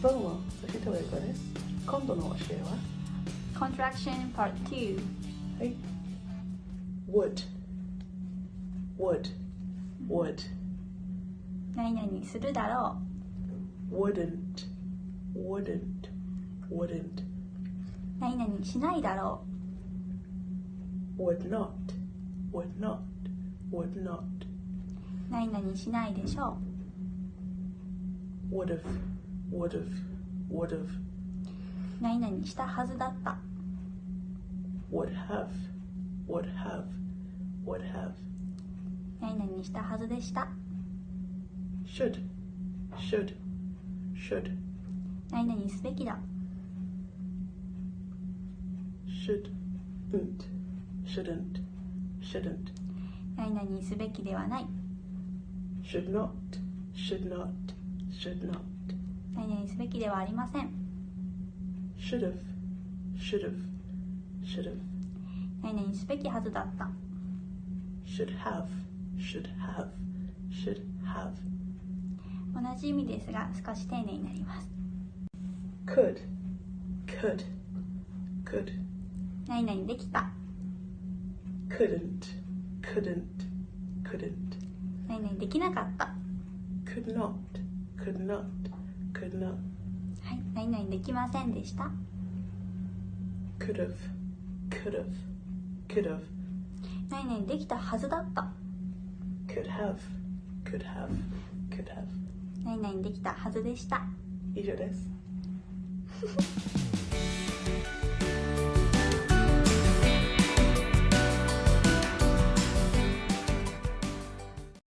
どうも、そして英語です。今度の教えは Contraction Part 2。はい。would 何々するだろう wouldn't 何々しないだろwould not 何々しないでしょう would have 何々したはずだった would have 何々したはずでした should 何々すべきだ shouldn't 何々すべきではない should not 何々すべきではありません should have 何々すべきはずだった should have 同じ意味ですが少し丁寧になります could 何々できた couldn't 何々できなかった could not はい、何々できませんでした could have 何々できたはずだった could have 何々できたはずでした以上です